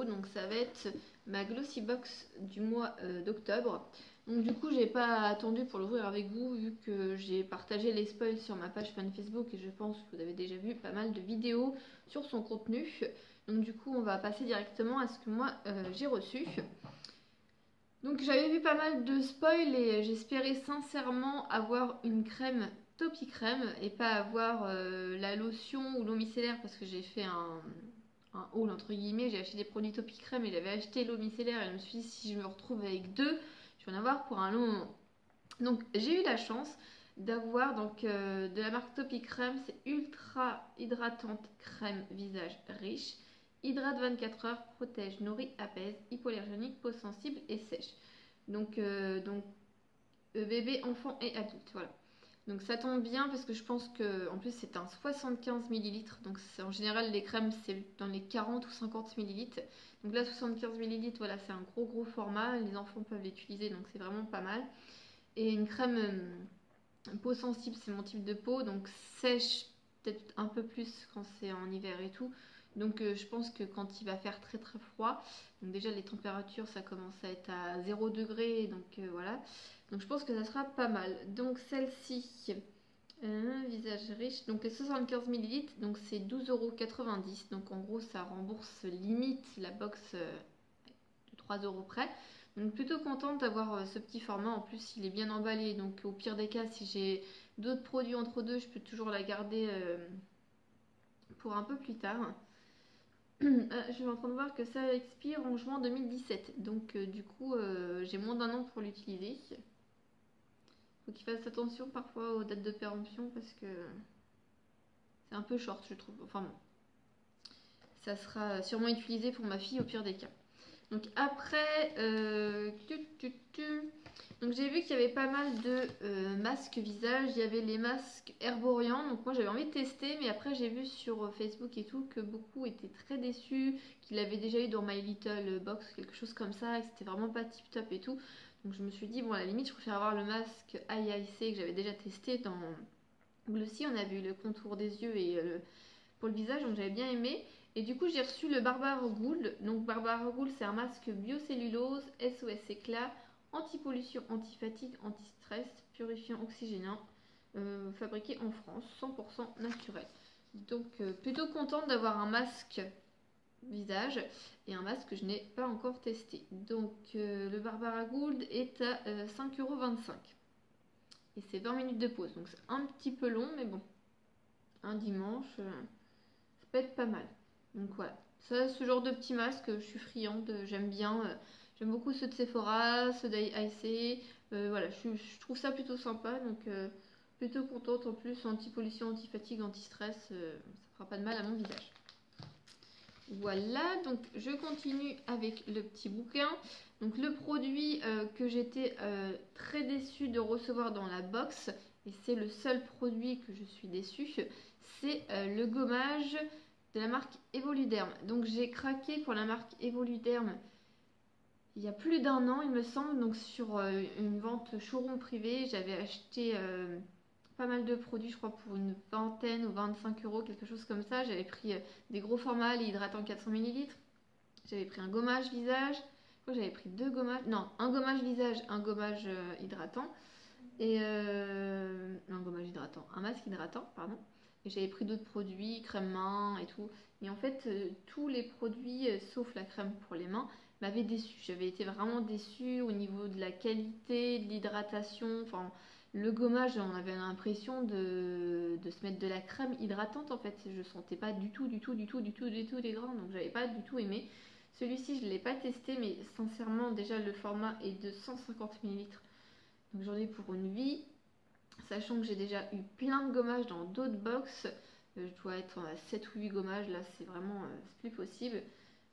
vidéo. Donc ça va être ma Glossy Box du mois d'octobre. Donc du coup j'ai pas attendu pour l'ouvrir avec vous vu que j'ai partagé les spoils sur ma page fan Facebook et je pense que vous avez déjà vu pas mal de vidéos sur son contenu. Donc du coup on va passer directement à ce que moi j'ai reçu. Donc j'avais vu pas mal de spoils et j'espérais sincèrement avoir une crème Topi Crème et pas avoir la lotion ou l'eau micellaire parce que j'ai fait un haul entre guillemets, j'ai acheté des produits Topi Crème et j'avais acheté l'eau micellaire et je me suis dit si je me retrouve avec deux, je vais en avoir pour un long moment. Donc j'ai eu la chance d'avoir donc de la marque Topi Crème, c'est ultra hydratante crème visage riche. Hydrate 24 heures, protège, nourrit, apaise, hypoallergénique, peau sensible et sèche. Donc bébé, enfant et adulte, voilà. Donc ça tombe bien parce que je pense que en plus c'est un 75 ml. Donc en général les crèmes c'est dans les 40 ou 50 ml. Donc là 75 ml, voilà, c'est un gros format. Les enfants peuvent l'utiliser donc c'est vraiment pas mal. Et une crème peau sensible, c'est mon type de peau, donc sèche peut-être un peu plus quand c'est en hiver et tout. Donc je pense que quand il va faire très froid, donc déjà les températures ça commence à être à 0 degré, donc voilà. Donc je pense que ça sera pas mal. Donc celle-ci, visage riche, donc les 75 ml, donc c'est 12,90 €. Donc en gros ça rembourse limite la box de 3 € près. Donc plutôt contente d'avoir ce petit format, en plus il est bien emballé, donc au pire des cas si j'ai d'autres produits entre deux je peux toujours la garder pour un peu plus tard. Je suis en train de voir que ça expire en juin 2017, donc du coup j'ai moins d'un an pour l'utiliser. Faut qu'il fasse attention parfois aux dates de péremption parce que c'est un peu short je trouve, enfin bon. Ça sera sûrement utilisé pour ma fille au pire des cas. Donc après, donc j'ai vu qu'il y avait pas mal de masques visage. Il y avait les masques Herborian. Donc moi j'avais envie de tester, mais après j'ai vu sur Facebook et tout que beaucoup étaient très déçus, qu'ils l'avaient déjà eu dans My Little Box, quelque chose comme ça, et que c'était vraiment pas tip top et tout. Donc je me suis dit bon à la limite je préfère avoir le masque IIC que j'avais déjà testé dans Glossy. On a vu le contour des yeux et pour le visage, donc j'avais bien aimé. Et du coup, j'ai reçu le Barbara Gould. Donc, Barbara Gould, c'est un masque biocellulose, SOS éclat, anti-pollution, anti-fatigue, anti-stress, purifiant, oxygénant, fabriqué en France, 100% naturel. Donc, plutôt contente d'avoir un masque visage et un masque que je n'ai pas encore testé. Donc, le Barbara Gould est à 5,25 €. Et c'est 20 minutes de pause. Donc, c'est un petit peu long, mais bon, un dimanche. Ça peut être pas mal. Donc voilà, ça, ce genre de petit masque, je suis friande, j'aime bien. J'aime beaucoup ceux de Sephora, ceux d'IC. Voilà, je trouve ça plutôt sympa. Donc plutôt contente en plus, anti-pollution, anti-fatigue, anti-stress. Ça fera pas de mal à mon visage. Voilà, donc je continue avec le petit bouquin. Donc le produit que j'étais très déçue de recevoir dans la box, et c'est le seul produit que je suis déçue, c'est le gommage de la marque Evoluderm. Donc j'ai craqué pour la marque Evoluderm il y a plus d'un an il me semble, donc sur une vente showroom privée, j'avais acheté pas mal de produits, je crois pour une vingtaine ou 25 €, quelque chose comme ça. J'avais pris des gros formats, les hydratants 400 ml. J'avais pris un gommage visage. Je crois que j'avais pris deux gommages. Non, un gommage visage, un gommage hydratant. Et un gommage hydratant, un masque hydratant, pardon. Et j'avais pris d'autres produits, crème main et tout. Et en fait, tous les produits, sauf la crème pour les mains, m'avaient déçue. J'avais été vraiment déçue au niveau de la qualité, de l'hydratation. Enfin, le gommage, on avait l'impression de se mettre de la crème hydratante en fait. Je sentais pas du tout les grains, donc j'avais pas du tout aimé. Celui-ci, je ne l'ai pas testé, mais sincèrement, déjà le format est de 150 ml. Donc j'en ai pour une vie. Sachant que j'ai déjà eu plein de gommages dans d'autres box. Je dois être à 7 ou 8 gommages, là c'est vraiment c'est plus possible.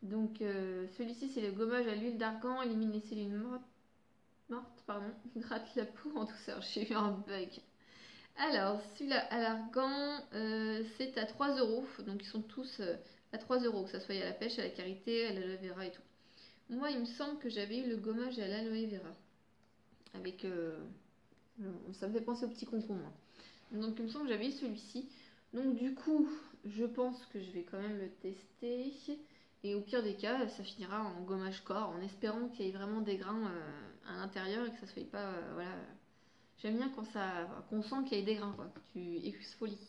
Donc celui-ci c'est le gommage à l'huile d'argan, élimine les cellules mortes, pardon, hydrate la peau en douceur. J'ai eu un bug. Alors celui-là à l'argan c'est à 3 €. Donc ils sont tous à 3 €, que ça soit à la pêche, à la karité, à l'aloe vera et tout. Moi il me semble que j'avais eu le gommage à l'aloe vera. Avec ça me fait penser au petit concombre. Donc il me semble que j'avais eu celui-ci. Donc du coup, je pense que je vais quand même le tester. Et au pire des cas, ça finira en gommage corps, en espérant qu'il y ait vraiment des grains à l'intérieur et que ça ne soit pas, voilà. J'aime bien quand qu'on sent qu'il y a des grains, quoi, que tu exfolies.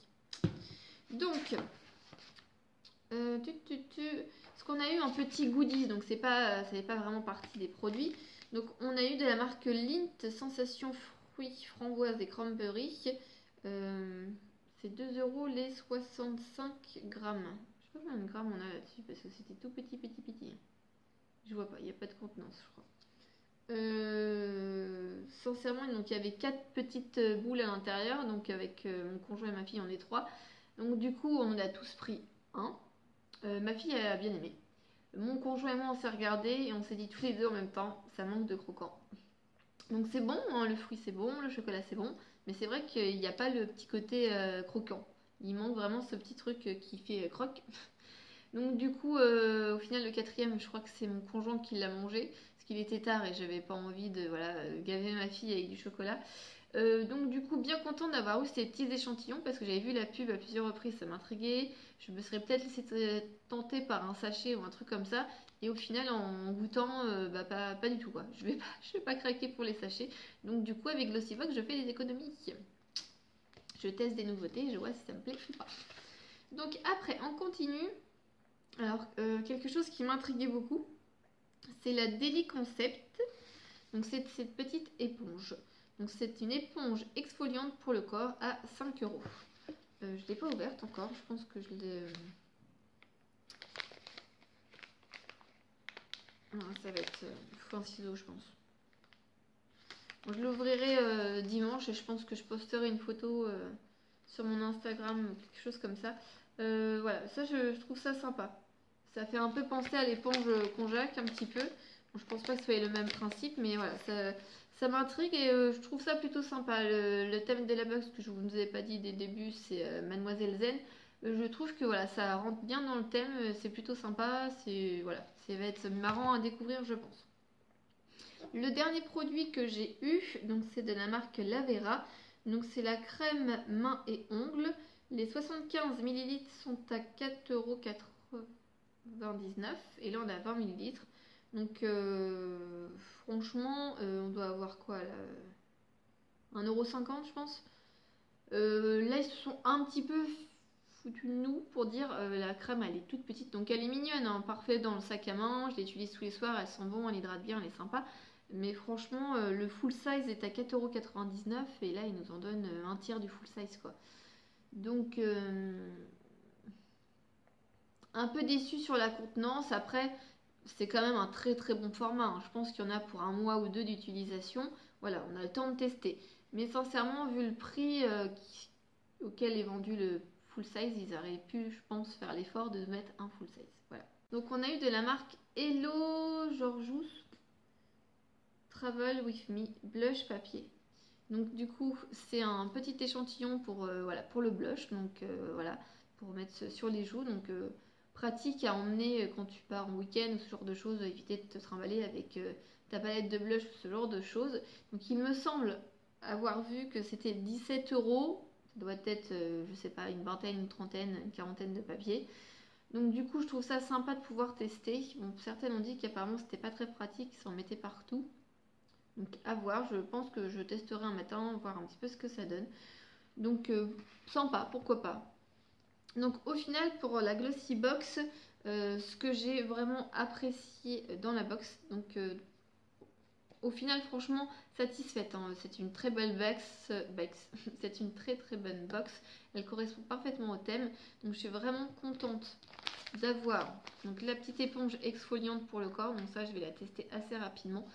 Donc, ce qu'on a eu un petit goodies, donc ça n'est pas vraiment partie des produits. Donc on a eu de la marque Lindt Sensation fruits, framboise et cranberry. C'est 2 euros les 65 grammes. Je sais pas combien de grammes on a là-dessus parce que c'était tout petit. Je vois pas, il n'y a pas de contenance, je crois. Sincèrement, donc il y avait 4 petites boules à l'intérieur, donc avec mon conjoint et ma fille, on est 3. Donc du coup, on en a tous pris un. Ma fille elle a bien aimé. Mon conjoint et moi on s'est regardé et on s'est dit tous les deux en même temps, ça manque de croquant. Donc c'est bon, hein, le fruit c'est bon, le chocolat c'est bon, mais c'est vrai qu'il n'y a pas le petit côté croquant. Il manque vraiment ce petit truc qui fait croque. Donc du coup, au final le quatrième, je crois que c'est mon conjoint qui l'a mangé, parce qu'il était tard et j'avais pas envie de gaver ma fille avec du chocolat. Donc du coup bien contente d'avoir eu ces petits échantillons parce que j'avais vu la pub à plusieurs reprises, ça m'intriguait. Je me serais peut-être laissée tenter par un sachet ou un truc comme ça. Et au final en goûtant, pas du tout quoi. Je vais pas craquer pour les sachets. Donc du coup avec Glossybox je fais des économies. Je teste des nouveautés et je vois si ça me plaît ou pas. Donc après on continue. Alors quelque chose qui m'intriguait beaucoup, c'est la Daily Concept. Donc c'est cette petite éponge. Donc c'est une éponge exfoliante pour le corps à 5 euros. Je ne l'ai pas ouverte encore, je pense que je l'ai... Non, ça va être... Il faut un ciseau, je pense. Bon, je l'ouvrirai dimanche et je pense que je posterai une photo sur mon Instagram ou quelque chose comme ça. Voilà, ça je trouve ça sympa. Ça fait un peu penser à l'éponge Conjac un petit peu. Bon, je pense pas que ce soit le même principe, mais voilà, ça m'intrigue et je trouve ça plutôt sympa. Le thème de la box que je vous ai pas dit dès le début, c'est Mademoiselle Zen. Je trouve que voilà, ça rentre bien dans le thème, c'est plutôt sympa, voilà, ça va être marrant à découvrir, je pense. Le dernier produit que j'ai eu, donc c'est de la marque Lavera. Donc c'est la crème main et ongles. Les 75 ml sont à 4,99 € et là on a 20 ml. Donc franchement, on doit avoir quoi là 1,50 € je pense. Là ils se sont un petit peu foutu de nous pour dire la crème elle est toute petite. Donc elle est mignonne, hein, parfait dans le sac à main. Je l'utilise tous les soirs, elle sent bon, elle hydrate bien, elle est sympa. Mais franchement, le full size est à 4,99 € et là ils nous en donnent un tiers du full size quoi. Donc un peu déçu sur la contenance. Après, c'est quand même un très très bon format, hein. Je pense qu'il y en a pour un mois ou deux d'utilisation. Voilà, on a le temps de tester. Mais sincèrement, vu le prix auquel est vendu le full size, ils auraient pu, je pense, faire l'effort de mettre un full size. Voilà. Donc on a eu de la marque Hello Georgious Travel With Me blush papier. Donc du coup, c'est un petit échantillon pour, pour le blush. Donc voilà, pour mettre sur les joues. Donc pratique à emmener quand tu pars en week-end ou ce genre de choses, éviter de te trimballer avec ta palette de blush ou ce genre de choses. Donc il me semble avoir vu que c'était 17 €. Ça doit être, je sais pas, une vingtaine, une trentaine, une quarantaine de papiers. Donc du coup, je trouve ça sympa de pouvoir tester. Bon, certaines ont dit qu'apparemment c'était pas très pratique, ils s'en mettaient partout. Donc à voir, je pense que je testerai un matin, voir un petit peu ce que ça donne. Donc sympa, pourquoi pas. Donc au final pour la Glossy Box, ce que j'ai vraiment apprécié dans la box, donc au final franchement satisfaite, hein. C'est une très belle box, c'est une très très bonne box, elle correspond parfaitement au thème, donc je suis vraiment contente d'avoir donc la petite éponge exfoliante pour le corps. Donc ça je vais la tester assez rapidement,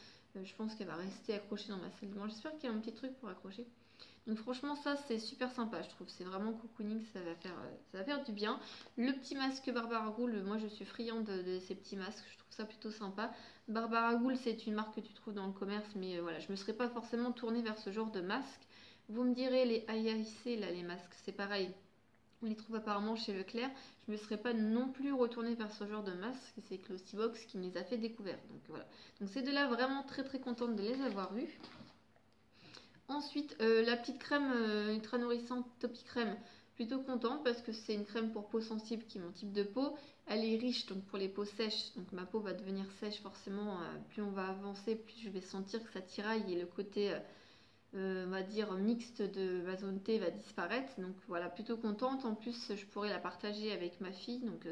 je pense qu'elle va rester accrochée dans ma salle de bain, j'espère qu'il y a un petit truc pour accrocher. Donc franchement ça c'est super sympa, je trouve, c'est vraiment cocooning, ça va faire du bien. Le petit masque Barbara Ghoul, moi je suis friande de ces petits masques, je trouve ça plutôt sympa. Barbara Ghoul c'est une marque que tu trouves dans le commerce, mais voilà, je me serais pas forcément tournée vers ce genre de masque. Vous me direz les AIC là, les masques, c'est pareil, on les trouve apparemment chez Leclerc. Je ne me serais pas non plus retournée vers ce genre de masque, c'est Glossybox qui me les a fait découvrir. Donc voilà. Donc ces deux-là, vraiment très très contente de les avoir eus. Ensuite, la petite crème ultra nourrissante Topi Crème. Plutôt contente parce que c'est une crème pour peau sensible qui est mon type de peau. Elle est riche donc pour les peaux sèches, donc ma peau va devenir sèche forcément. Plus on va avancer, plus je vais sentir que ça tiraille et le côté on va dire mixte de ma zone T va disparaître. Donc voilà, plutôt contente. En plus, je pourrais la partager avec ma fille, donc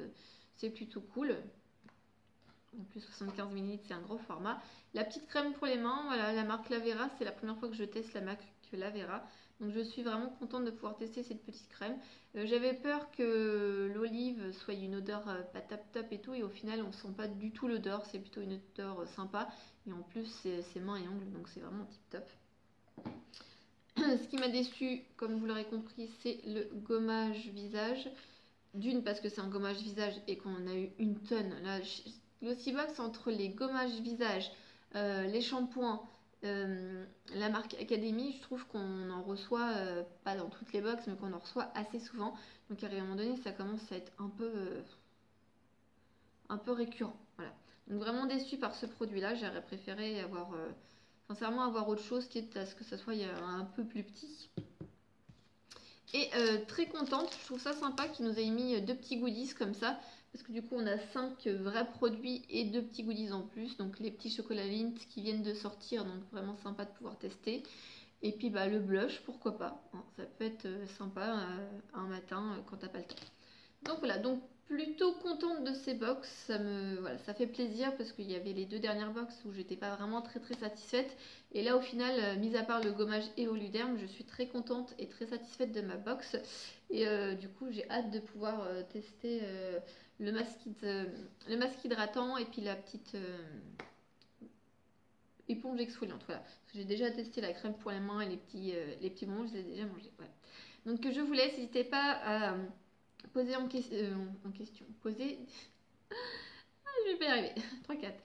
c'est plutôt cool. En plus, 75 ml, c'est un gros format. La petite crème pour les mains, voilà, la marque Lavera, c'est la première fois que je teste la marque Lavera. Donc je suis vraiment contente de pouvoir tester cette petite crème. J'avais peur que l'olive soit une odeur pas top top et tout, et au final on sent pas du tout l'odeur, c'est plutôt une odeur sympa. Et en plus c'est mains et ongles, donc c'est vraiment tip top. Ce qui m'a déçu, comme vous l'aurez compris, c'est le gommage visage. D'une parce que c'est un gommage visage et qu'on en a eu une tonne. Là, l'Ossibox entre les gommages visage, les shampoings, la marque Academy, je trouve qu'on en reçoit, pas dans toutes les box, mais qu'on en reçoit assez souvent. Donc à un moment donné, ça commence à être un peu récurrent. Voilà. Donc vraiment déçue par ce produit-là. J'aurais préféré avoir, sincèrement, avoir autre chose, quitte à ce que ça soit un peu plus petit. Et très contente, je trouve ça sympa qu'ils nous aient mis 2 petits goodies comme ça. Parce que du coup on a 5 vrais produits et 2 petits goodies en plus. Donc les petits chocolats Lindt qui viennent de sortir, donc vraiment sympa de pouvoir tester. Et puis bah, le blush, pourquoi pas. Ça peut être sympa un matin quand t'as pas le temps. Donc voilà, donc plutôt contente de ces box, voilà, ça fait plaisir parce qu'il y avait les 2 dernières box où j'étais pas vraiment très satisfaite. Et là au final, mis à part le gommage Evoluderm, je suis très contente et très satisfaite de ma box. Et du coup j'ai hâte de pouvoir tester le masque hydratant et puis la petite éponge exfoliante. Voilà. J'ai déjà testé la crème pour les mains et les petits bonbons, je les ai déjà mangés. Voilà. Donc je vous laisse, n'hésitez pas à poser en question. Poser. Je vais pas y arriver. 3, 4.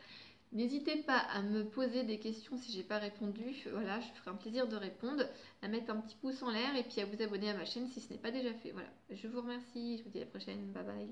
N'hésitez pas à me poser des questions si j'ai pas répondu. Voilà, je ferai un plaisir de répondre, à mettre un petit pouce en l'air et puis à vous abonner à ma chaîne si ce n'est pas déjà fait. Voilà, je vous remercie. Je vous dis à la prochaine. Bye bye.